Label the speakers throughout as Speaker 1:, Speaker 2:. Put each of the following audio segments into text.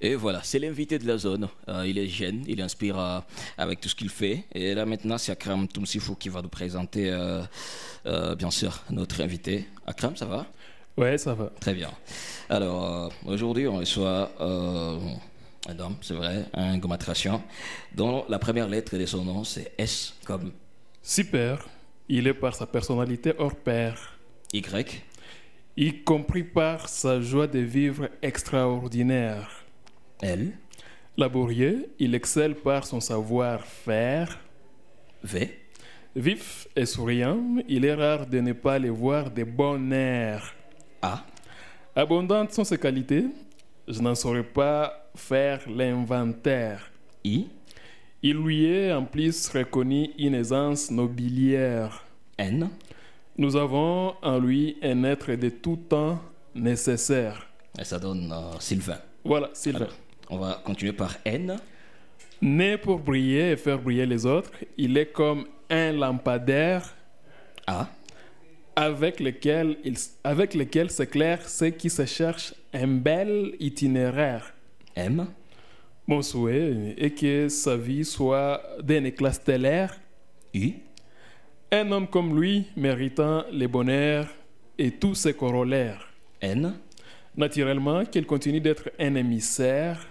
Speaker 1: Et voilà, c'est l'invité de la zone. Il est jeune, il inspire avec tout ce qu'il fait. Et là maintenant, c'est Akram Toumsifou qui va nous présenter, bien sûr, notre invité. Akram, ça va?
Speaker 2: Ouais, ça va.
Speaker 1: Très bien. Alors, aujourd'hui, on reçoit un homme, c'est vrai, un gomatration, dont la première lettre de son nom, c'est S comme
Speaker 2: Super. Il est par sa personnalité hors pair,
Speaker 1: Y.
Speaker 2: y compris par sa joie de vivre extraordinaire.
Speaker 1: L.
Speaker 2: Laborieux, il excelle par son savoir-faire.
Speaker 1: V.
Speaker 2: Vif et souriant, il est rare de ne pas les voir de bon air.
Speaker 1: A.
Speaker 2: Abondantes sont ses qualités, je n'en saurais pas faire l'inventaire.
Speaker 1: I.
Speaker 2: Il lui est en plus reconnu une aisance nobiliaire.
Speaker 1: N.
Speaker 2: Nous avons en lui un être de tout temps nécessaire.
Speaker 1: Et ça donne Sylvain.
Speaker 2: Voilà, Sylvain.
Speaker 1: Alors, on va continuer par N.
Speaker 2: Né pour briller et faire briller les autres, il est comme un lampadaire
Speaker 1: A.
Speaker 2: avec lequel s'éclaire ceux qui se cherchent un bel itinéraire.
Speaker 1: M.
Speaker 2: Mon souhait est que sa vie soit d'un éclat stellaire.
Speaker 1: U.
Speaker 2: Un homme comme lui méritant les bonheurs et tous ses corollaires.
Speaker 1: N.
Speaker 2: Naturellement, qu'il continue d'être un émissaire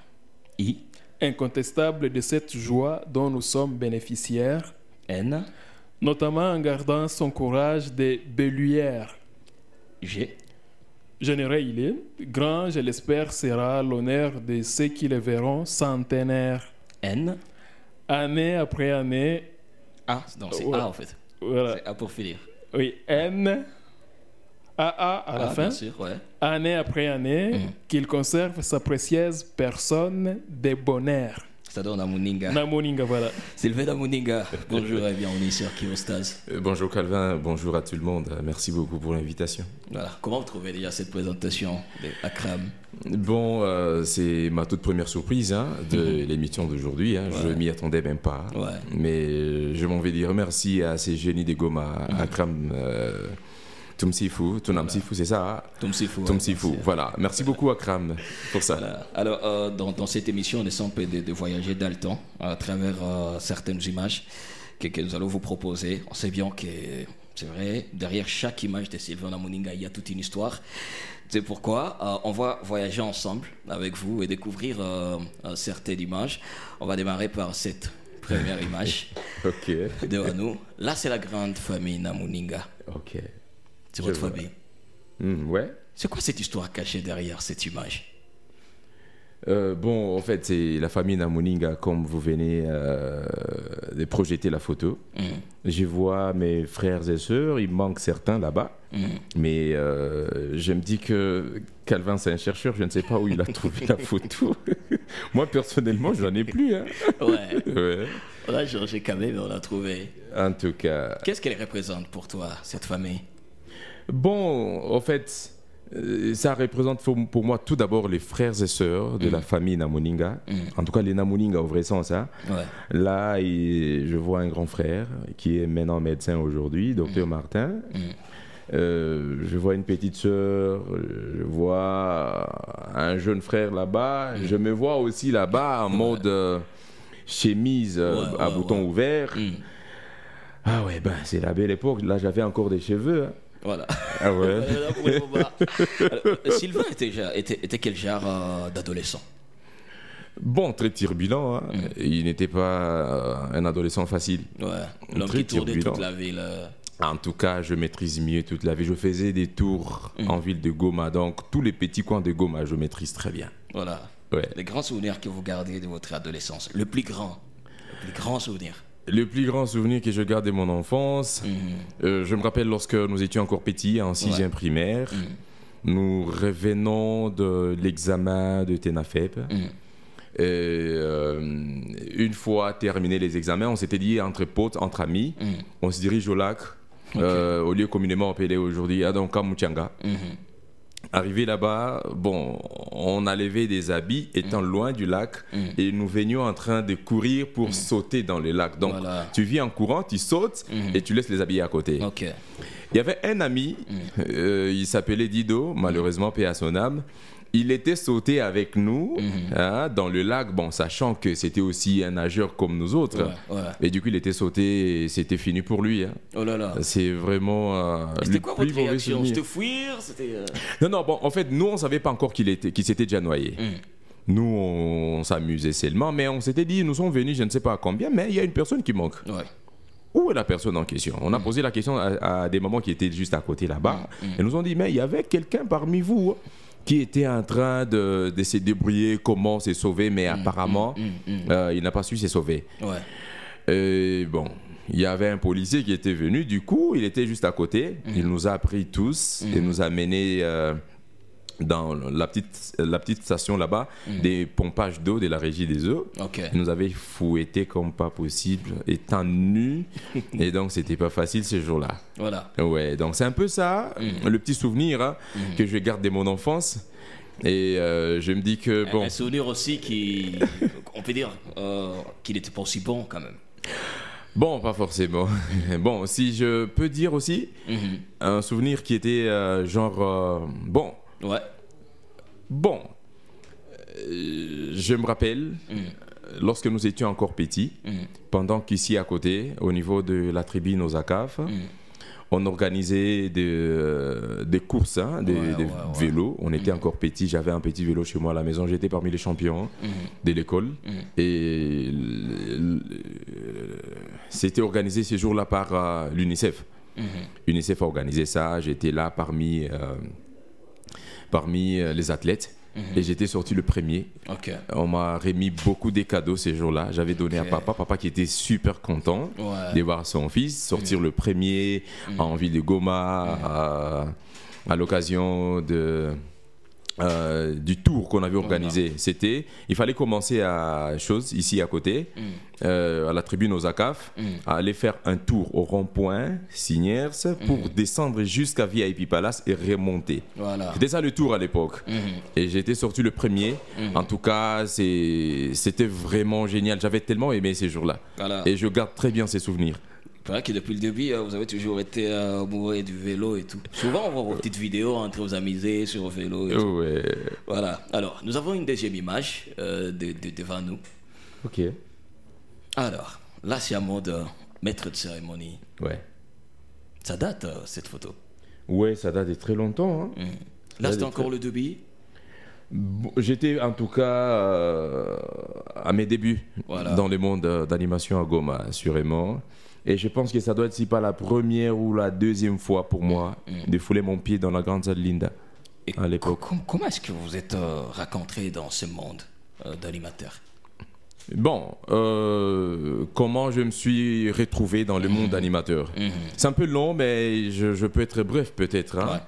Speaker 1: I.
Speaker 2: incontestable de cette joie dont nous sommes bénéficiaires,
Speaker 1: N.
Speaker 2: notamment en gardant son courage de bélière.
Speaker 1: G.
Speaker 2: Généreux il est, grand, je l'espère, sera l'honneur de ceux qui le verront centenaire.
Speaker 1: N.
Speaker 2: Année après année,
Speaker 1: A. Donc c'est
Speaker 2: Ouais.
Speaker 1: A en fait.
Speaker 2: voilà.
Speaker 1: C'est A pour finir.
Speaker 2: Oui, N, AA à la
Speaker 1: A,
Speaker 2: fin,
Speaker 1: bien sûr, ouais.
Speaker 2: année après année, qu'il conserve sa précieuse personne de bonheur.
Speaker 1: Ça donne à Mouninga.
Speaker 2: Namoninga, voilà.
Speaker 1: Sylvain Namoninga, bonjour et bienvenue sur Kivostas.
Speaker 3: Bonjour Calvin, bonjour à tout le monde. Merci beaucoup pour l'invitation.
Speaker 1: Voilà. Comment vous trouvez déjà cette présentation de Akram?
Speaker 3: Bon, c'est ma toute première surprise de l'émission d'aujourd'hui. Je m'y attendais même pas.
Speaker 1: Ouais.
Speaker 3: Mais je m'en vais dire merci à ces génies des Goma, Akram Toumsifou, Tounamsifou, c'est ça
Speaker 1: Toumsifou. Ouais,
Speaker 3: Toumsifou,
Speaker 1: merci.
Speaker 3: voilà. Merci beaucoup Akram pour ça.
Speaker 1: Voilà. Alors, dans cette émission, on essaie un peu de voyager dans le temps à travers certaines images que nous allons vous proposer. On sait bien que, c'est vrai, derrière chaque image de Sylvain Namoninga, il y a toute une histoire. C'est pourquoi on va voyager ensemble avec vous et découvrir certaines images. On va démarrer par cette première image
Speaker 3: Ok,
Speaker 1: devant nous. Là, c'est la grande famille Namoninga.
Speaker 3: ok.
Speaker 1: C'est
Speaker 3: Je
Speaker 1: votre
Speaker 3: vois.
Speaker 1: famille.
Speaker 3: Ouais.
Speaker 1: C'est quoi cette histoire cachée derrière cette image?
Speaker 3: Bon, en fait, c'est la famille Namoninga, comme vous venez de projeter la photo. Je vois mes frères et sœurs, il manque certains là-bas. Mais je me dis que Calvin, c'est un chercheur, je ne sais pas où il a trouvé la photo. Moi, personnellement, j'en ai plus.
Speaker 1: Ouais.
Speaker 3: Ouais.
Speaker 1: On a changé quand même, mais on l'a trouvé.
Speaker 3: En tout cas,
Speaker 1: Qu'est-ce qu'elle représente pour toi, cette famille?
Speaker 3: bon, en fait, ça représente pour moi tout d'abord les frères et sœurs de la famille Namoninga. En tout cas, les Namoninga au vrai sens.
Speaker 1: Ouais.
Speaker 3: Là, je vois un grand frère qui est maintenant médecin aujourd'hui, docteur Martin. Je vois une petite sœur, je vois un jeune frère là-bas. Je me vois aussi là-bas en mode chemise à boutons ouverts. Ah ouais, ben c'est la belle époque. Là, j'avais encore des cheveux.
Speaker 1: Voilà.
Speaker 3: Ah ouais.
Speaker 1: Là, pour le moment. Alors, Sylvain était quel genre d'adolescent?
Speaker 3: Bon, très turbulent. Il n'était pas un adolescent facile.
Speaker 1: Ouais. L'homme
Speaker 3: Très
Speaker 1: qui tournait
Speaker 3: turbulent.
Speaker 1: toute la ville.
Speaker 3: En tout cas, je maîtrise mieux toute la vie. Je faisais des tours en ville de Goma. Donc, tous les petits coins de Goma, je maîtrise très bien.
Speaker 1: Voilà.
Speaker 3: Ouais.
Speaker 1: Les grands souvenirs que vous gardez de votre adolescence. Le plus grand souvenir.
Speaker 3: Le plus grand souvenir que je garde de mon enfance, je me rappelle lorsque nous étions encore petits, en 6e primaire, nous revenons de l'examen de TENAFEP. Et une fois terminé les examens, on s'était dit entre potes, entre amis, on se dirige au lac, au lieu communément appelé aujourd'hui Adonka Muchanga. Arrivé là-bas, bon, on a levé des habits étant loin du lac et nous venions en train de courir pour sauter dans le lac. Donc,
Speaker 1: Voilà.
Speaker 3: tu viens en courant, tu sautes et tu laisses les habits à côté.
Speaker 1: Ok.
Speaker 3: Il y avait un ami, il s'appelait Dido, malheureusement, paix à son âme. il était sauté avec nous hein, dans le lac, bon, sachant que c'était aussi un nageur comme nous autres. Et du coup, il était sauté et c'était fini pour lui. Hein.
Speaker 1: Oh là là.
Speaker 3: C'est vraiment.
Speaker 1: C'était quoi votre réaction? C'était fuir?
Speaker 3: Non, bon, en fait, nous, on ne savait pas encore qu'il s'était déjà noyé. Nous, on s'amusait seulement, mais on s'était dit, nous sommes venus, je ne sais pas à combien, mais il y a une personne qui manque. Où est la personne en question? On a posé la question à des mamans qui étaient juste à côté là-bas. Et nous ont dit, mais il y avait quelqu'un parmi vous qui était en train de se débrouiller, comment se sauver, mais apparemment, il n'a pas su se sauver. Et bon, il y avait un policier qui était venu, du coup, il était juste à côté. Il nous a pris tous et nous a menés dans la petite station là-bas, des pompages d'eau de la régie des eaux. Il nous avait fouettés comme pas possible, étant nus. Et donc, c'était pas facile ce jour-là.
Speaker 1: Voilà.
Speaker 3: Ouais, donc c'est un peu ça, le petit souvenir hein, que je garde de mon enfance. Et je me dis que bon.
Speaker 1: Un souvenir aussi qui, on peut dire, qu'il n'était pas aussi bon quand même.
Speaker 3: Bon, pas forcément. Bon, si je peux dire aussi, un souvenir qui était genre bon. Bon, je me rappelle, lorsque nous étions encore petits, pendant qu'ici à côté, au niveau de la tribune aux ACAF, on organisait des courses, hein, des vélos. On était encore petits, j'avais un petit vélo chez moi à la maison, j'étais parmi les champions de l'école. Et c'était organisé ce jour-là par l'UNICEF. L'UNICEF a organisé ça, j'étais là parmi les athlètes et j'étais sorti le premier. On m'a remis beaucoup de cadeaux ces jours-là. J'avais donné à papa qui était super content de voir son fils sortir le premier en ville de Goma à l'occasion du tour qu'on avait organisé. Il fallait commencer ici à côté, à la tribune aux ACAF, à aller faire un tour au rond-point Signiers pour descendre jusqu'à VIP Palace et remonter. C'était ça le tour à l'époque. Et j'étais sorti le premier. En tout cas, c'était vraiment génial. J'avais tellement aimé ces jours-là. Et je garde très bien ces souvenirs.
Speaker 1: C'est vrai que depuis le début, vous avez toujours été amoureux du vélo et tout. Souvent, on voit vos petites vidéos entre vous amuser sur le vélo et tout. Voilà. Alors, nous avons une deuxième image devant nous. Alors, là, c'est à mode maître de cérémonie. Ça date, cette photo?
Speaker 3: Ça date de très longtemps. Hein.
Speaker 1: Là, c'est encore le début?
Speaker 3: J'étais en tout cas à mes débuts dans le monde d'animation à Goma, assurément. Et je pense que ça doit être, si pas la première ou la deuxième fois pour moi, de fouler mon pied dans la grande salle Linda à l'époque.
Speaker 1: Comment est-ce que vous êtes rencontré dans ce monde d'animateur?
Speaker 3: Bon, comment je me suis retrouvé dans le monde d'animateur? C'est un peu long, mais je peux être bref peut-être. Hein.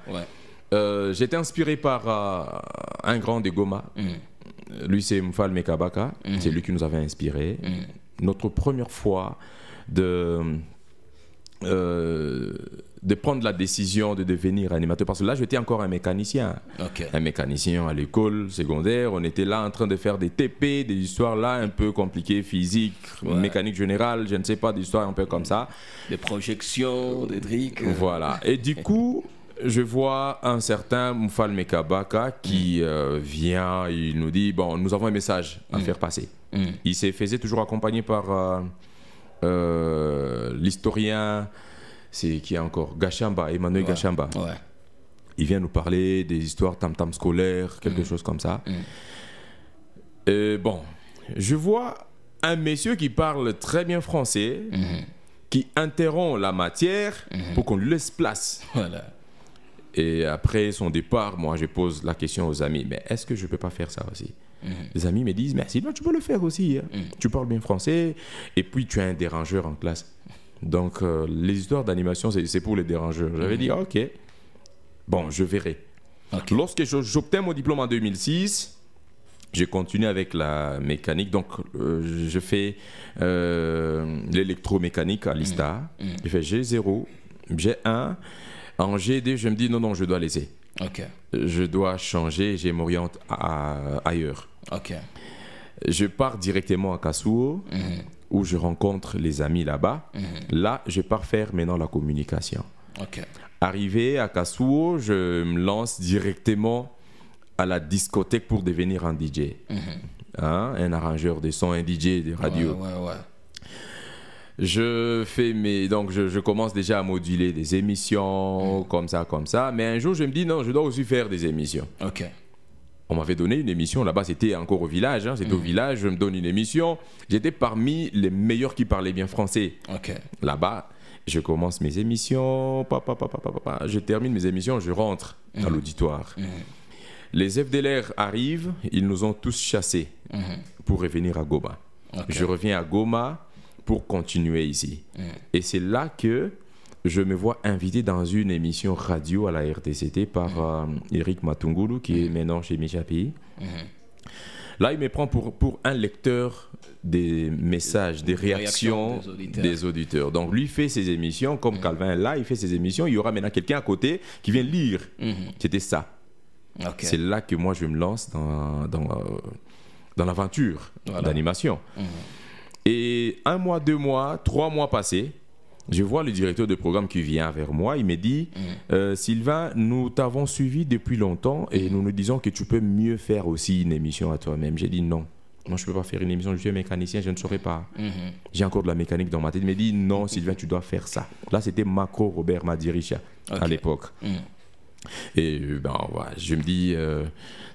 Speaker 3: J'étais inspiré par un grand de Goma. Lui, c'est Mfal Mekabaka. C'est lui qui nous avait inspiré. Notre première fois de prendre la décision de devenir animateur, parce que là j'étais encore un mécanicien à l'école secondaire. On était là en train de faire des TP, des histoires là un peu compliquées, physique, mécanique générale, je ne sais pas, des histoires un peu comme ça,
Speaker 1: des projections, des trucs
Speaker 3: voilà. Et du coup je vois un certain Mfal Mekabaka qui vient, il nous dit bon, nous avons un message à faire passer. Il se faisait toujours accompagner par l'historien, c'est qui est encore Gachamba, Emmanuel Gachamba. Il vient nous parler des histoires tam-tam scolaires, quelque chose comme ça. Bon, je vois un monsieur qui parle très bien français, qui interrompt la matière pour qu'on lui laisse place. Et après son départ, moi je pose la question aux amis, mais est-ce que je ne peux pas faire ça aussi? Les amis me disent, mais sinon tu peux le faire aussi. Hein. Tu parles bien français et puis tu es un dérangeur en classe. Donc les histoires d'animation, c'est pour les dérangeurs. J'avais dit, ok, bon, je verrai. Lorsque j'obtiens mon diplôme en 2006, je continue avec la mécanique. Donc je fais l'électromécanique à l'ISTA. Je fais G0, G1. En G2, je me dis, non, je dois laisser. Je dois changer, je m'oriente ailleurs. Je pars directement à Kasuo, où je rencontre les amis là-bas. Là, je pars faire maintenant la communication. Arrivé à Kasuo, je me lance directement à la discothèque pour devenir un DJ. Hein, un arrangeur de son, un DJ de radio.
Speaker 1: Ouais.
Speaker 3: Je commence déjà à moduler des émissions comme ça. Mais un jour, je me dis non, je dois aussi faire des émissions.
Speaker 1: Ok.
Speaker 3: On m'avait donné une émission, là-bas c'était encore au village, hein, c'était au village, je me donne une émission. J'étais parmi les meilleurs qui parlaient bien français.
Speaker 1: Ok.
Speaker 3: Là-bas, je commence mes émissions, je termine mes émissions, je rentre à l'auditoire. Les FDLR arrivent, ils nous ont tous chassés pour revenir à Goma. Okay. Je reviens à Goma pour continuer ici. Et c'est là que je me vois invité dans une émission radio à la RTCT par Eric Matungulu, qui est maintenant chez Michapi. Là, il me prend pour un lecteur des messages, des réactions des auditeurs. Donc, lui fait ses émissions, comme Calvin là, il fait ses émissions. Il y aura maintenant quelqu'un à côté qui vient lire. C'était ça. Okay. C'est là que moi, je me lance dans l'aventure d'animation. Et 1 mois, 2 mois, 3 mois passés, je vois le directeur de programme qui vient vers moi. Il me dit Sylvain, nous t'avons suivi depuis longtemps et nous nous disons que tu peux mieux faire aussi une émission à toi-même. J'ai dit non. Moi, je ne peux pas faire une émission. Je suis un mécanicien, je ne saurais pas. J'ai encore de la mécanique dans ma tête. Il me dit non, Sylvain, tu dois faire ça. Là, c'était Macro Robert Madiricha à l'époque. Et voilà, je me dis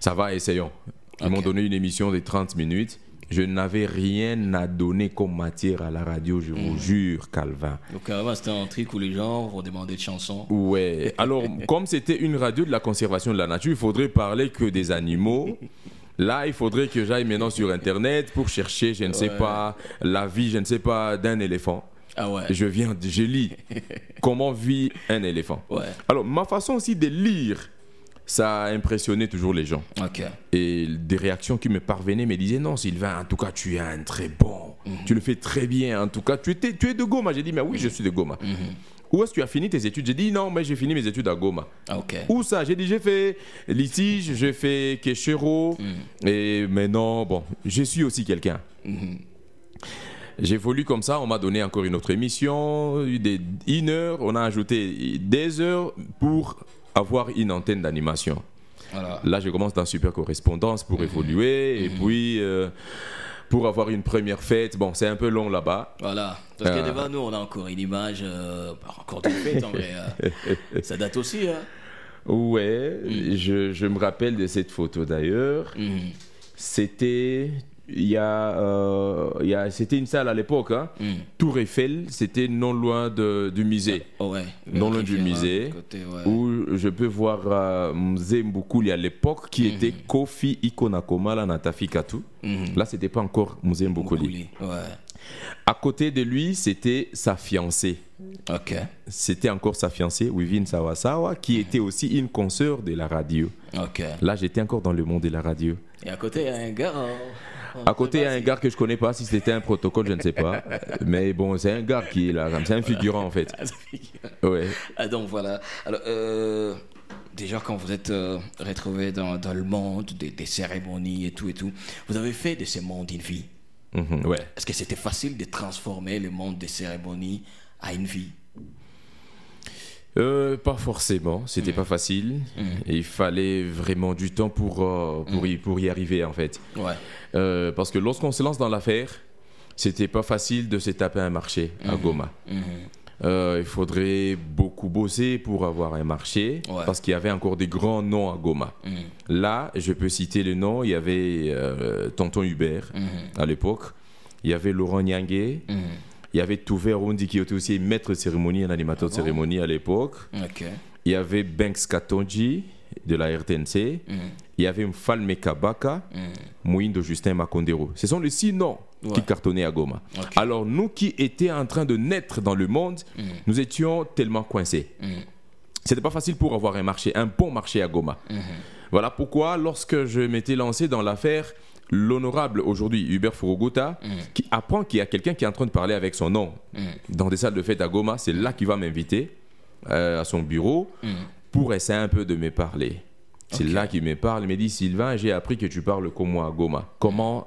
Speaker 3: ça va, essayons. Ils m'ont donné une émission de 30 minutes. Je n'avais rien à donner comme matière à la radio, je vous jure, Calvin.
Speaker 1: Donc, c'était un truc où les gens vont demander de chansons.
Speaker 3: Ouais. Alors, comme c'était une radio de la conservation de la nature, il faudrait parler que des animaux. Là, il faudrait que j'aille maintenant sur Internet pour chercher, je ne sais pas, la vie, je ne sais pas, d'un éléphant.
Speaker 1: Ah ouais.
Speaker 3: Je lis comment vit un éléphant.
Speaker 1: Ouais.
Speaker 3: Alors, ma façon aussi de lire, ça a impressionné toujours les gens.
Speaker 1: Okay.
Speaker 3: Et des réactions qui me parvenaient me disaient non, Sylvain, en tout cas, tu es un très bon. Tu le fais très bien. En tout cas, tu es de Goma. J'ai dit, mais oui, je suis de Goma. Où est-ce que tu as fini tes études? J'ai dit, non, mais j'ai fini mes études à Goma.
Speaker 1: Okay.
Speaker 3: Où ça? J'ai dit, j'ai fait litige, j'ai fait Keshero. Et maintenant, bon, je suis aussi quelqu'un. J'évolue comme ça. On m'a donné encore une autre émission. 1 heure, on a ajouté des heures pour avoir une antenne d'animation. Voilà. Là, je commence dans Super Correspondance pour évoluer et puis pour avoir une première fête. Bon, c'est un peu long là-bas.
Speaker 1: Voilà. Parce que devant nous, on a encore une image, encore d'une fête en vrai. Ça date aussi. Hein.
Speaker 3: Ouais, je me rappelle de cette photo d'ailleurs. C'était... c'était une salle à l'époque, hein. Tour Eiffel, c'était non loin du musée. Non loin du musée, où je peux voir Mzee Mbukuli à l'époque, qui était Kofi Ikonakomala Natafikatu. Là, c'était pas encore Mzee Mbukuli. À côté de lui, c'était sa fiancée. C'était encore sa fiancée, Wivine Sawasawa, qui était aussi une consoeur de la radio. Là, j'étais encore dans le monde de la radio.
Speaker 1: Et à côté, il y a un gars...
Speaker 3: À côté, il y a un gars que je ne connais pas. Si c'était un protocole, je ne sais pas. Mais bon, c'est un gars qui est là. C'est un figurant, en fait. Ouais.
Speaker 1: Ah, donc, voilà. Alors, déjà, quand vous êtes retrouvé dans le monde des cérémonies et tout, vous avez fait de ce monde une vie.
Speaker 3: Ouais.
Speaker 1: Est-ce que c'était facile de transformer le monde des cérémonies à une vie?
Speaker 3: Pas forcément, c'était pas facile. Et il fallait vraiment du temps pour y arriver, en fait. Parce que lorsqu'on se lance dans l'affaire, c'était pas facile de se taper un marché à Goma. Il faudrait beaucoup bosser pour avoir un marché, parce qu'il y avait encore des grands noms à Goma. Là, je peux citer le nom, il y avait Tonton Hubert à l'époque, il y avait Laurent Nyangé, il y avait Touvé Rundi qui était aussi maître de cérémonie, un animateur de cérémonie à l'époque. Il y avait Banks Katonji de la RTNC. Il y avait Mfalme Kabaka, Mouindo Justin Makondero. Ce sont les 6 noms qui cartonnaient à Goma. Alors nous qui étions en train de naître dans le monde, nous étions tellement coincés. C'était pas facile pour avoir un marché, un bon marché à Goma. Voilà pourquoi lorsque je m'étais lancé dans l'affaire, l'honorable aujourd'hui Hubert Furuguta, qui apprend qu'il y a quelqu'un qui est en train de parler avec son nom dans des salles de fête à Goma, c'est là qu'il va m'inviter à son bureau pour essayer un peu de me parler. C'est là qu'il me parle, il me dit Sylvain, j'ai appris que tu parles comme moi à Goma. Comment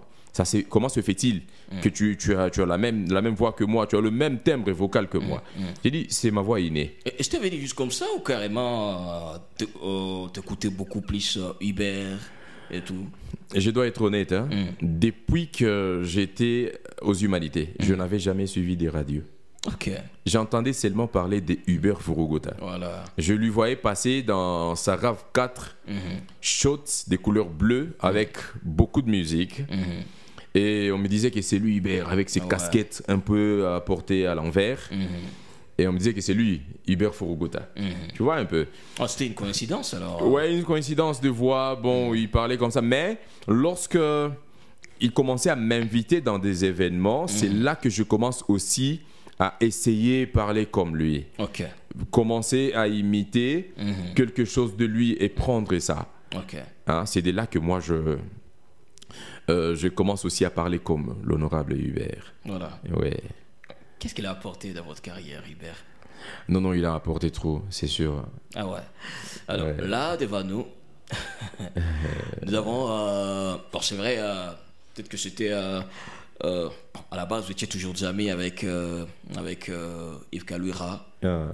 Speaker 3: Comment se fait-il que tu as la même voix que moi, tu as le même timbre vocal que moi? J'ai dit, c'est ma voix innée.
Speaker 1: Et je t'avais dit juste comme ça ou carrément t'écoutais beaucoup plus Hubert et tout?
Speaker 3: Et je dois être honnête, hein, depuis que j'étais aux Humanités, je n'avais jamais suivi des radios.
Speaker 1: Ok.
Speaker 3: J'entendais seulement parler de Hubert Furugota.
Speaker 1: Voilà.
Speaker 3: Je lui voyais passer dans sa RAV4 shorts de couleur bleue avec beaucoup de musique. Et on me disait que c'est lui Hubert avec ses casquettes un peu portées à l'envers. Et on me disait que c'est lui, Hubert Furugota. Tu vois un peu.
Speaker 1: Oh, c'était une coïncidence alors?
Speaker 3: Ouais, une coïncidence de voix. Bon, il parlait comme ça. Mais lorsque il commençait à m'inviter dans des événements, c'est là que je commence aussi à essayer de parler comme lui.
Speaker 1: Ok.
Speaker 3: Commencer à imiter quelque chose de lui et prendre ça.
Speaker 1: Ok.
Speaker 3: Hein, c'est de là que moi, je commence aussi à parler comme l'honorable Hubert.
Speaker 1: Voilà.
Speaker 3: Ouais.
Speaker 1: Qu'est-ce qu'il a apporté dans votre carrière, Hubert?
Speaker 3: Non, il a apporté trop, c'est sûr.
Speaker 1: Ah ouais. Alors là, devant nous, nous avons... bon, c'est vrai, peut-être que c'était... à la base, vous étiez toujours des amis avec Yves Kaluira.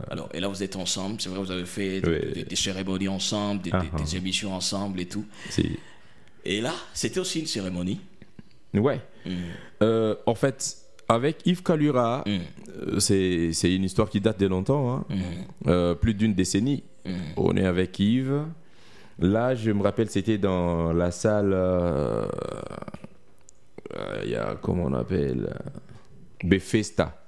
Speaker 1: Alors, et là, vous êtes ensemble. C'est vrai, vous avez fait des cérémonies ensemble, des émissions ensemble et tout. Et là, c'était aussi une cérémonie.
Speaker 3: Ouais. En fait, avec Yves Kaluira, c'est une histoire qui date de longtemps. Hein. Plus d'une décennie. On est avec Yves. Là, je me rappelle, c'était dans la salle... il y a, comment on appelle, Befesta.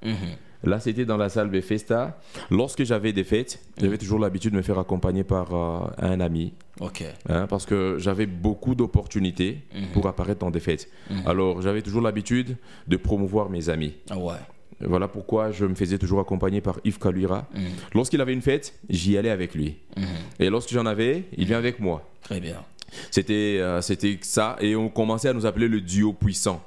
Speaker 3: Là, c'était dans la salle Befesta. Lorsque j'avais des fêtes, j'avais toujours l'habitude de me faire accompagner par un ami.
Speaker 1: Ok.
Speaker 3: Hein, parce que j'avais beaucoup d'opportunités pour apparaître dans des fêtes. Alors, j'avais toujours l'habitude de promouvoir mes amis.
Speaker 1: Ah ouais.
Speaker 3: Voilà pourquoi je me faisais toujours accompagner par Yves Kaluira. Lorsqu'il avait une fête, j'y allais avec lui. Et lorsque j'en avais, il vient avec moi.
Speaker 1: Très bien.
Speaker 3: C'était ça, et on commençait à nous appeler le duo puissant.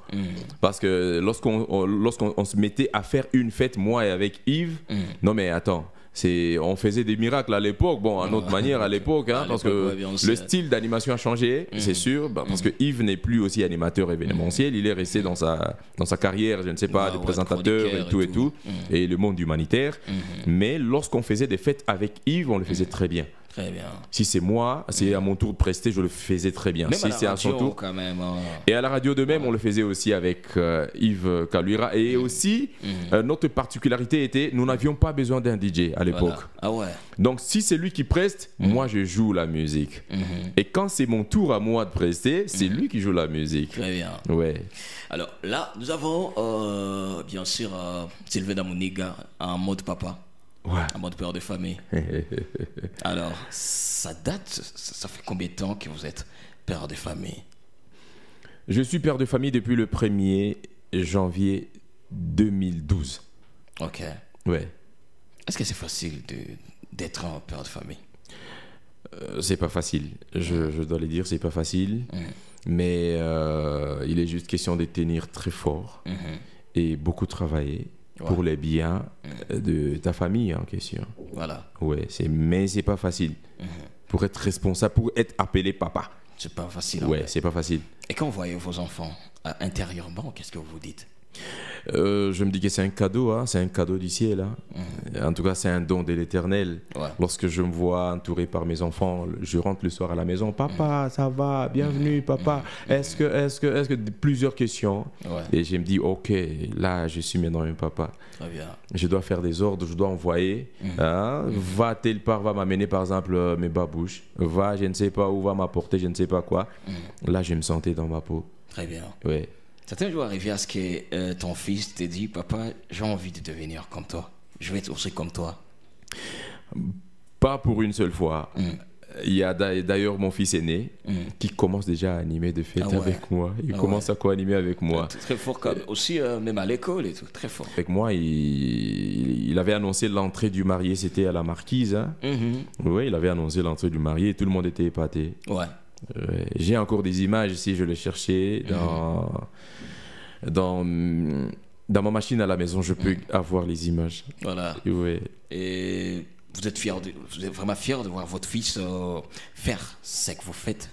Speaker 3: Parce que lorsqu'on se mettait à faire une fête, moi et avec Yves, non mais attends, on faisait des miracles à l'époque, bon, à notre manière à l'époque, hein, parce que le style d'animation a changé, c'est sûr, parce que Yves n'est plus aussi animateur événementiel, il est resté dans sa carrière, je ne sais pas, de présentateur et tout, et le monde humanitaire. Mais lorsqu'on faisait des fêtes avec Yves, on le faisait très bien.
Speaker 1: Très bien.
Speaker 3: Si c'est moi, c'est à mon tour de prester, je le faisais très bien.
Speaker 1: Même
Speaker 3: si c'est à son tour,
Speaker 1: quand même.
Speaker 3: Et à la radio de même, on le faisait aussi avec Yves Kaluira. Et aussi, notre particularité était, nous n'avions pas besoin d'un DJ à l'époque.
Speaker 1: Voilà. Ah ouais.
Speaker 3: Donc, si c'est lui qui preste, moi, je joue la musique. Et quand c'est mon tour à moi de prester, c'est lui qui joue la musique.
Speaker 1: Très bien.
Speaker 3: Ouais.
Speaker 1: Alors là, nous avons, bien sûr, Sylvain Amuniga en mode papa.
Speaker 3: Ouais.
Speaker 1: En mode père de famille. Alors, ça date, ça fait combien de temps que vous êtes père de famille?
Speaker 3: Je suis père de famille depuis le 1er janvier 2012.
Speaker 1: Ok.
Speaker 3: Ouais.
Speaker 1: Est-ce que c'est facile d'être un père de famille?
Speaker 3: C'est pas facile. Je dois le dire, c'est pas facile. Mais il est juste question de tenir très fort et beaucoup travailler. Pour les biens de ta famille en question.
Speaker 1: Voilà.
Speaker 3: Ouais, mais c'est pas facile. Pour être responsable, pour être appelé papa.
Speaker 1: C'est pas facile.
Speaker 3: Ouais, c'est pas facile.
Speaker 1: Et quand vous voyez vos enfants intérieurement, qu'est-ce que vous vous dites?
Speaker 3: Je me dis que c'est un cadeau, hein, c'est un cadeau du ciel. Hein. En tout cas, c'est un don de l'Éternel. Ouais. Lorsque je me vois entouré par mes enfants, je rentre le soir à la maison. Papa, ça va? Bienvenue, papa. Est-ce que plusieurs questions. Ouais. Et je me dis, ok, là, je suis maintenant un papa.
Speaker 1: Très bien.
Speaker 3: Je dois faire des ordres, je dois envoyer. Hein, va telle part, va m'amener par exemple mes babouches. Va, je ne sais pas où, va m'apporter, je ne sais pas quoi. Là, je me sentais dans ma peau.
Speaker 1: Très bien.
Speaker 3: Ouais.
Speaker 1: Certains jours arrivé à ce que ton fils te dit, papa, j'ai envie de devenir comme toi. Je vais être aussi comme toi.
Speaker 3: Pas pour une seule fois. Il y a d'ailleurs mon fils aîné qui commence déjà à animer des fêtes avec moi. Il commence à co-animer avec moi.
Speaker 1: Très fort, aussi même à l'école et tout, très fort.
Speaker 3: Avec moi, il avait annoncé l'entrée du marié, c'était à la Marquise. Hein. Oui, il avait annoncé l'entrée du marié et tout le monde était épaté. Ouais. J'ai encore des images si je les cherchais dans ma machine à la maison, je peux avoir les images.
Speaker 1: Voilà.
Speaker 3: Ouais.
Speaker 1: Et vous êtes vraiment fier de voir votre fils faire ce que vous faites?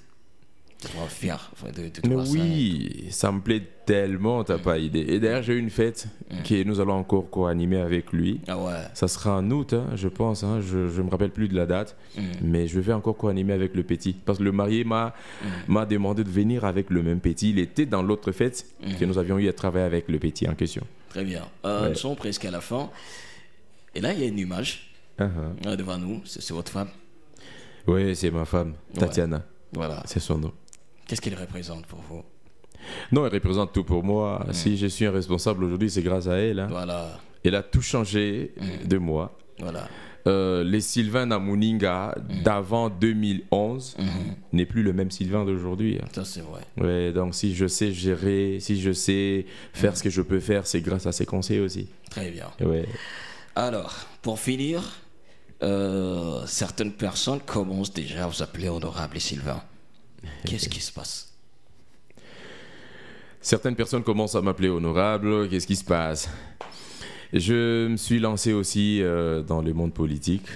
Speaker 1: vraiment fier de
Speaker 3: Mais
Speaker 1: voir
Speaker 3: oui, ça me plaît tellement, t'as pas idée. Et d'ailleurs, j'ai une fête que nous allons encore co-animer avec lui.
Speaker 1: ça. Ah ouais.
Speaker 3: Ça sera en août, hein, je pense. Hein, je me rappelle plus de la date, mais je vais encore co-animer avec le petit. Parce que le marié m'a demandé de venir avec le même petit. Il était dans l'autre fête que nous avions eu à travailler avec le petit en question.
Speaker 1: Très bien. Nous sommes presque à la fin. Et là, il y a une image devant nous. C'est votre femme.
Speaker 3: Oui, c'est ma femme, Tatiana.
Speaker 1: Voilà.
Speaker 3: C'est son nom.
Speaker 1: Qu'est-ce qu'elle représente pour vous?
Speaker 3: Non, elle représente tout pour moi. Si je suis un responsable aujourd'hui, c'est grâce à elle. Hein.
Speaker 1: Voilà.
Speaker 3: Elle a tout changé de moi.
Speaker 1: Voilà.
Speaker 3: Les Sylvain Namuninga d'avant 2011 n'est plus le même Sylvain d'aujourd'hui. Hein.
Speaker 1: Ça, c'est vrai.
Speaker 3: Ouais, donc si je sais gérer, si je sais faire ce que je peux faire, c'est grâce à ses conseils aussi.
Speaker 1: Très bien.
Speaker 3: Ouais.
Speaker 1: Alors, pour finir, certaines personnes commencent déjà à vous appeler Honorable Sylvain. Qu'est-ce qui se passe?
Speaker 3: Certaines personnes commencent à m'appeler Honorable. Qu'est-ce qui se passe? Je me suis lancé aussi dans le monde politique.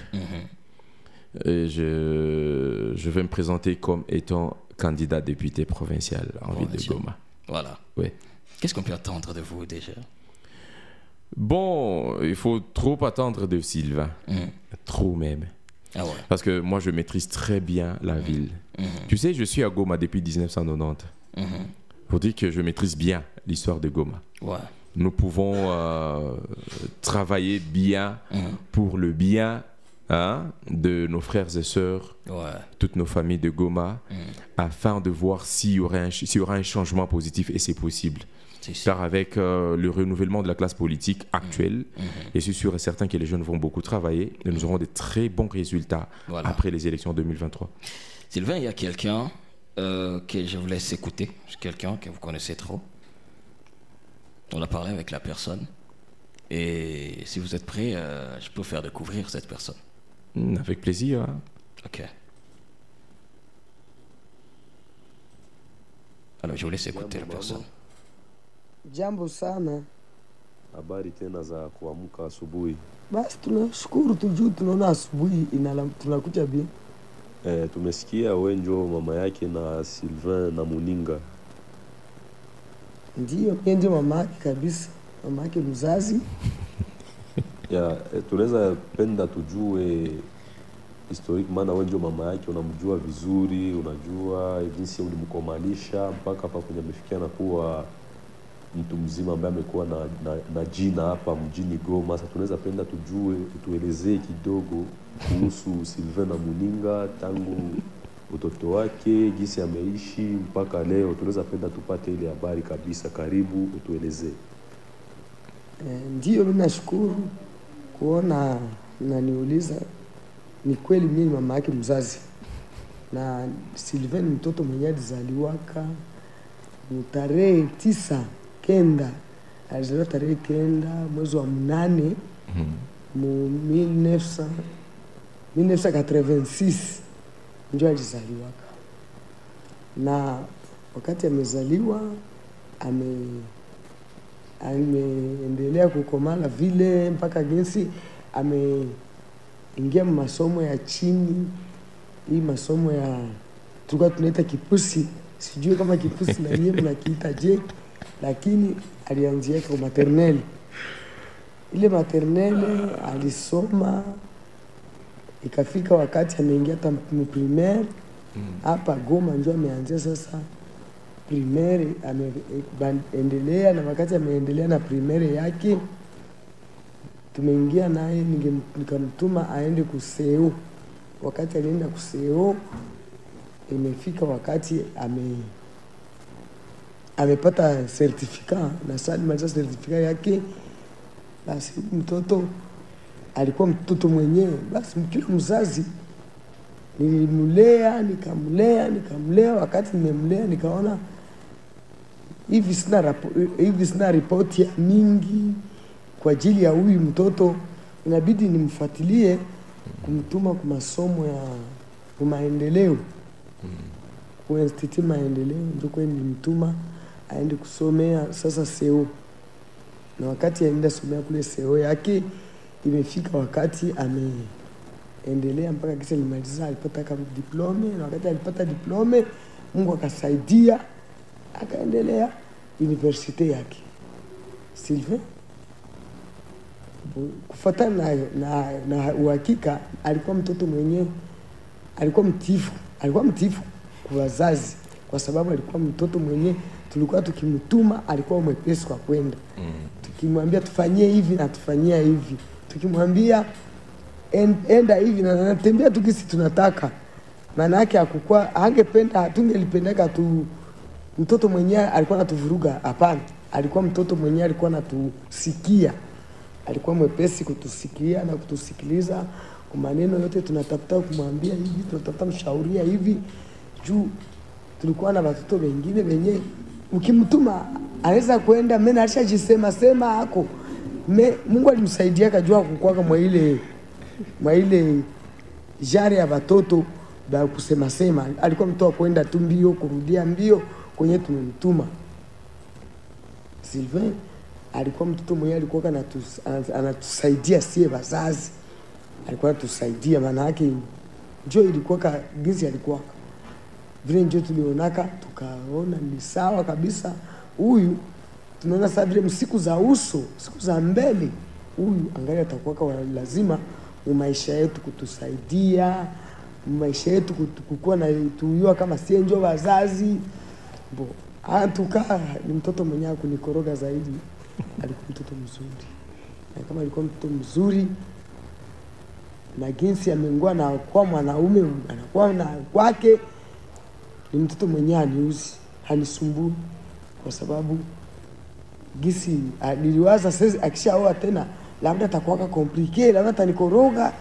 Speaker 3: Et je vais me présenter comme étant candidat député provincial en ville de Goma.
Speaker 1: Voilà.
Speaker 3: Ouais.
Speaker 1: Qu'est-ce qu'on peut attendre de vous déjà?
Speaker 3: Bon, il faut trop attendre de Sylvain. Trop même.
Speaker 1: Ah ouais.
Speaker 3: Parce que moi, je maîtrise très bien la ville. Tu sais, je suis à Goma depuis 1990. Pour dire que je maîtrise bien l'histoire de Goma.
Speaker 1: Ouais.
Speaker 3: Nous pouvons travailler bien pour le bien de nos frères et sœurs, toutes nos familles de Goma, afin de voir s'il y aura un changement positif, et c'est possible. Car avec le renouvellement de la classe politique actuelle, et je suis sûr et certain que les jeunes vont beaucoup travailler, et nous aurons de très bons résultats après les élections 2023.
Speaker 1: Sylvain, il y a quelqu'un que je vous laisse écouter, quelqu'un que vous connaissez trop. On a parlé avec la personne, et si vous êtes prêt, je peux vous faire découvrir cette personne.
Speaker 3: Avec plaisir. Hein.
Speaker 1: Ok. Alors, je vous laisse écouter la personne.
Speaker 4: Jambo sana.
Speaker 5: Habari tena za kuamka asubuhi.
Speaker 4: Basi tunashukuru tujuu tunaona asubuhi tunakuja bien.
Speaker 5: Tumesikia wenjo mama yake na Sylvain Namuninga.
Speaker 4: Ndiyo, ndio mama yake kabisa. Mama yake mzazi.
Speaker 5: Tunaweza penda tujue historique, maana wenjo mama yake unamjua vizuri, unajua jinsi ulimkomalisha mpaka hapa kwenye amefikia na kuwa mtu mzima ambaye amekuwa na jina hapa mjini Goma. Sasa tunaweza penda tujue, utuelezee kidogo kuhusu Sylvain Namuninga tangu utoto wake, jinsi ameishi mpaka leo. Tunaweza penda tupate ile habari kabisa. Karibu utuelezee.
Speaker 4: Ndiyo, mimi nashukuru kuona naniuliza. Ni kweli mimi ni mama yake mzazi, na Sylvain ni mtoto mwenye alizaliwaka tarehe 9 alizaliwa tarehe 9 mwezi wa 8 mu 1986 ndio alizaliwaka. Na wakati amezaliwa ameendelea kukomala vile mpaka jinsi ameingia masomo ya chini. Hii masomo ya tulikuwa tunaita kipusi, sijui kama kipusi na yeye mnakiita je, lakini alianzia kwa maternelle. Ile maternelle alisoma, ikafika wakati ameingia hata primaire hapa Goma, ndio ameanzia sasa primaire. Ameendelea, na wakati ameendelea na primaire yake tumeingia naye, nikamtuma aende kuseo. Wakati alienda kuseo, imefika wakati amepata certificat, na sasa alimaliza certificat yake. Basi mtoto alikuwa mtoto mwenyewe, basi kila mzazi nilimlea, nikamlea. Wakati nimemlea nikaona hivi sina ripoti ya mingi kwa ajili ya huyu mtoto, inabidi nimfuatilie kumtuma kwa masomo ya maendeleo, kwa institut maendeleo. Ndio kwa nilimtuma aende kusomea sasa seo. Na wakati aenda somea kule seo yake, imefika wakati ameendelea mpaka kisa limaliza, alipata kama diplome. Na wakati alipata diplome Mungu akasaidia akaendelea universite yake. Sylvain kufuatana na uhakika alikuwa mtoto mwenyewe, alikuwa mtiifu kwa wazazi, kwa sababu alikuwa mtoto mwenyewe tulikuwa tukimtuma alikuwa mwepesi kwa kwenda. Tukimwambia tufanyie hivi na tufanyia hivi, tukimwambia enda hivi na natembea tukisi tunataka. Maana yake hakukua angependa, hatungelipendeka tu mtoto mwenyewe alikuwa anatuvuruga. Hapana, alikuwa mtoto mwenyewe alikuwa anatusikia, alikuwa mwepesi kutusikia na kutusikiliza kwa maneno yote tunatafuta kumwambia hivi, tunatafuta mshauria hivi. Juu tulikuwa na watoto wengine wenyewe ukimtuma anaweza kwenda mimi alishajisema sema hako. Mungu alimsaidia kujua kukua mwa ile jari ya watoto ba kusema sema. Alikuwa mtu wa kwenda tu mbio kurudia mbio kwenye tumemtuma. Sylvain alikuwa mtoto mwenyewe alikuwa anatusaidia sie wazazi. Alikuwa anatusaidia maana yake njoo ilikuwa gizi alikuwa vile njoo tulionaka tukaona ni sawa kabisa. Huyu tunaona sasa vile siku za mbele huyu angalia atakuwa kwa lazima maisha yetu kutusaidia, maisha yetu kukua na tuyua kama sie njoo wazazi. Tukaa ni mtoto mwenyewe kunikoroga zaidi. Alikuwa mtoto mzuri. Na kama alikuwa mtoto mzuri na jinsi amengua na kwa mwanaume anakuwa na kwake, ni mtoto mwenyewe aniuzi, hanisumbui kwa sababu gisi niliwaza sasa akishaoa tena labda atakuwa complicated, labda atanikoroga.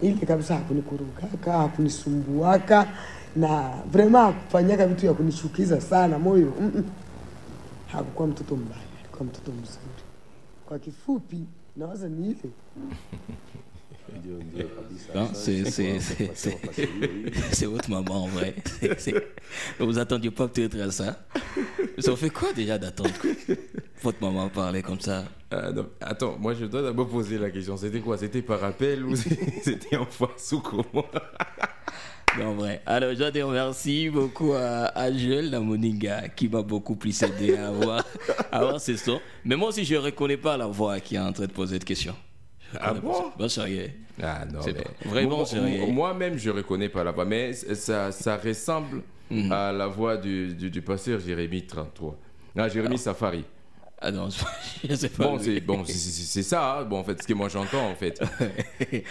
Speaker 4: Ile kabisa hakunikoroga, hakunisumbuaka na vraiment kufanyaka vitu ya kunishukiza sana moyo. Hakukuwa mtoto mbaya, alikuwa mtoto mzuri. Kwa kifupi nawaza ni ile.
Speaker 1: C'est votre maman en vrai. Vous attendiez pas peut-être à ça. Ça fait quoi déjà d'attendre votre maman parler comme ça?
Speaker 3: Non, attends, moi je dois d'abord poser la question. C'était quoi? C'était par appel ou c'était en face ou comment?
Speaker 1: Non, vrai. Alors, je dois dire merci beaucoup à Joël Namoninga qui m'a beaucoup plus aidé à avoir ce son. Mais moi aussi, je ne reconnais pas la voix qui est en train de poser cette question.
Speaker 3: Ah bon?
Speaker 1: Bon, sérieux.
Speaker 3: Ah non, mais...
Speaker 1: Vraiment sérieux.
Speaker 3: Moi-même, je ne reconnais pas la voix, mais ça ressemble à la voix du pasteur Jérémie 33. Ah, Jérémie Safari.
Speaker 1: Ah non, je sais pas.
Speaker 3: C'est ça, hein. Bon, en fait, ce que moi j'entends, en fait.
Speaker 1: Mais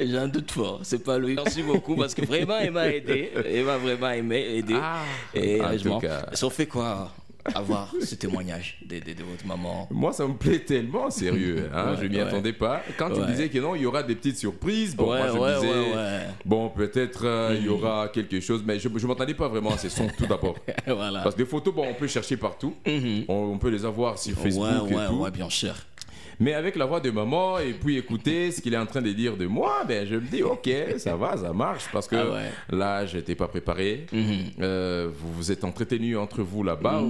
Speaker 1: j'en doute fort, c'est pas lui. Merci beaucoup parce que vraiment, il m'a aidé. Il m'a vraiment aidé. Et en tout cas... Ça fait quoi avoir ce témoignage de votre maman?
Speaker 3: Moi, ça me plaît tellement, sérieux. Hein, je m'y attendais pas. Quand tu disais que non, il y aura des petites surprises. Bon, moi, je disais, bon, peut-être il y aura quelque chose, mais je m'attendais pas vraiment à ces sons tout d'abord.
Speaker 1: Voilà.
Speaker 3: Parce que des photos, bon, on peut chercher partout. On peut les avoir sur Facebook et tout.
Speaker 1: Ouais, bien sûr.
Speaker 3: Mais avec la voix de maman et puis écouter ce qu'il est en train de dire de moi, ben je me dis ok, ça va, ça marche parce que là j'étais pas préparé. Vous vous êtes entretenu entre vous là-bas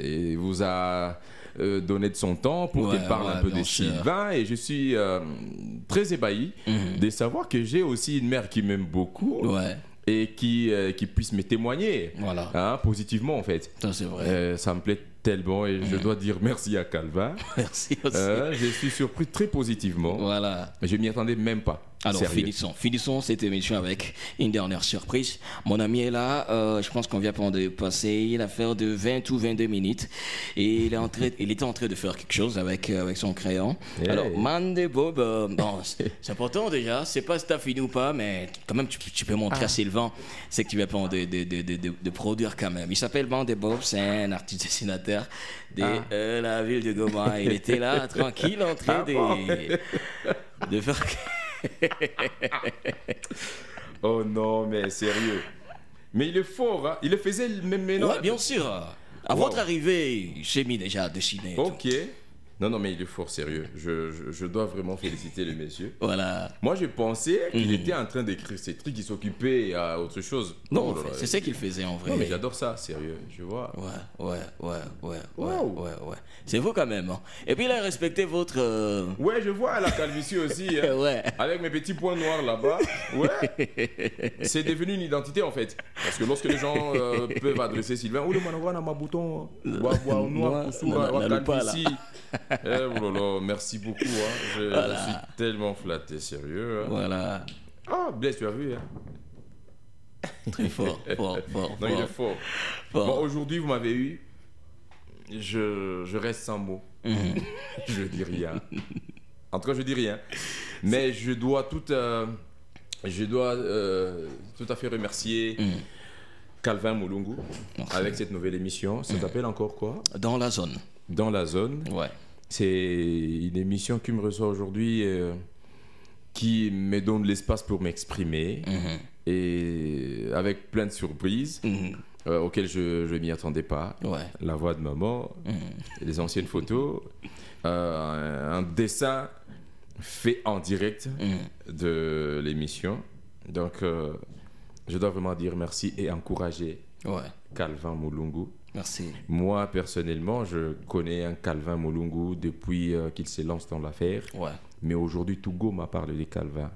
Speaker 3: et vous a donné de son temps pour qu'il parle un peu de Sylvain et je suis très ébahi de savoir que j'ai aussi une mère qui m'aime beaucoup. Et qui puisse me témoigner positivement en fait.
Speaker 1: Ça c'est vrai.
Speaker 3: Ça me plaît tellement et je dois dire merci à Calvin.
Speaker 1: Merci aussi.
Speaker 3: Je suis surpris très positivement.
Speaker 1: Voilà.
Speaker 3: Je m'y attendais même pas.
Speaker 1: Alors finissons cette émission avec une dernière surprise. Mon ami est là, je pense qu'on vient de passer une affaire de 20 ou 22 minutes et il était en train de faire quelque chose avec son crayon. Alors Mande Bob, bon, c'est important déjà, c'est pas si t'as fini ou pas, mais quand même tu peux montrer à Sylvain c'est que tu viens de produire quand même. Il s'appelle Mande Bob, c'est un artiste dessinateur de la ville de Goma. Il était là tranquille en train de faire...
Speaker 3: Oh non, mais sérieux. Mais il est fort, hein? Il le faisait même maintenant.
Speaker 1: Ouais, bien sûr. À votre arrivée, j'ai mis déjà à dessiner.
Speaker 3: Ok. Non, mais il est fort sérieux. Je dois vraiment féliciter le monsieur.
Speaker 1: Voilà.
Speaker 3: Moi, je pensais qu'il était en train d'écrire ces trucs, qu'il s'occupait à autre chose.
Speaker 1: Non,
Speaker 3: Oh
Speaker 1: en
Speaker 3: là
Speaker 1: fait,
Speaker 3: là,
Speaker 1: c'est ce qu'il faisait en vrai.
Speaker 3: Non, mais j'adore ça, sérieux, je vois.
Speaker 1: Ouais. C'est vous quand même. Hein. Et puis il a respecté votre...
Speaker 3: Ouais, je vois la calvitie aussi. Hein.
Speaker 1: Ouais.
Speaker 3: Avec mes petits points noirs là-bas. Ouais. C'est devenu une identité en fait. Parce que lorsque les gens peuvent adresser Sylvain, oh le manoir ma bouton, noir, calvitie. Oh là là, merci beaucoup. Hein. Je suis tellement flatté, sérieux. Hein.
Speaker 1: Voilà.
Speaker 3: Ah, Blaise, tu as vu. Hein.
Speaker 1: Très fort.
Speaker 3: Non, il est fort. Bon, aujourd'hui, vous m'avez eu. Je reste sans mots. Je dis rien. En tout cas, je dis rien. Mais je dois tout à fait remercier Calvin Mulungu avec cette nouvelle émission. Ça s'appelle encore quoi?
Speaker 1: Dans la zone.
Speaker 3: Dans la zone.
Speaker 1: Ouais.
Speaker 3: C'est une émission qui me reçoit aujourd'hui, qui me donne l'espace pour m'exprimer et avec plein de surprises. Auxquelles je m'y attendais pas.
Speaker 1: Ouais.
Speaker 3: La voix de maman, les anciennes photos, un dessin fait en direct de l'émission. Donc, je dois vraiment dire merci et encourager Calvin Mulungu.
Speaker 1: Merci.
Speaker 3: Moi, personnellement, je connais un Calvin Mulungu depuis qu'il se lance dans l'affaire. Ouais. Mais aujourd'hui, Togo m'a parlé de Calvin.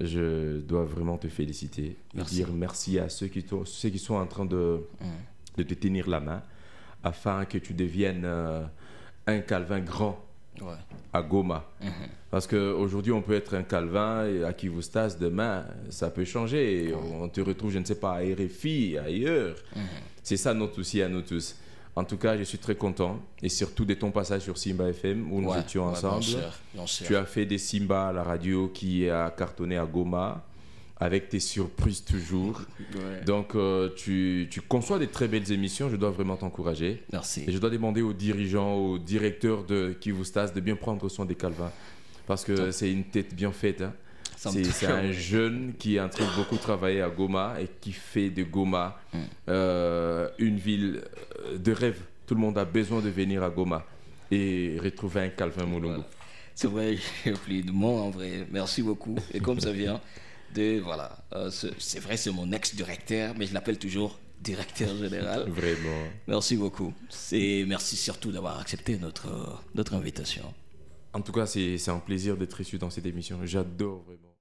Speaker 3: Je dois vraiment te féliciter et dire merci à ceux qui sont en train de te tenir la main afin que tu deviennes un Calvin grand à Goma. Parce qu'aujourd'hui, on peut être un Calvin et à Kivustas, demain, ça peut changer. On te retrouve, je ne sais pas, à RFI, ailleurs. C'est ça notre souci à nous tous. En tout cas, je suis très content et surtout de ton passage sur Simba FM où nous étions ensemble. Bien sûr. Tu as fait des Simba à la radio qui a cartonné à Goma avec tes surprises toujours. Donc, tu conçois des très belles émissions. Je dois vraiment t'encourager.
Speaker 1: Merci.
Speaker 3: Et je dois demander aux dirigeants, aux directeurs de Kivustas de bien prendre soin des Calvins parce que c'est une tête bien faite. Hein. C'est un jeune qui est en train de beaucoup travailler à Goma et qui fait de Goma une ville de rêve. Tout le monde a besoin de venir à Goma et retrouver un Calvin Mulungu.
Speaker 1: Voilà. C'est vrai, j'ai plus de mots en vrai. Merci beaucoup. Et comme ça vient de... Voilà, c'est vrai, c'est mon ex-directeur, mais je l'appelle toujours directeur général.
Speaker 3: Vraiment.
Speaker 1: Merci beaucoup. Et merci surtout d'avoir accepté notre invitation.
Speaker 3: En tout cas, c'est un plaisir d'être reçu dans cette émission. J'adore vraiment.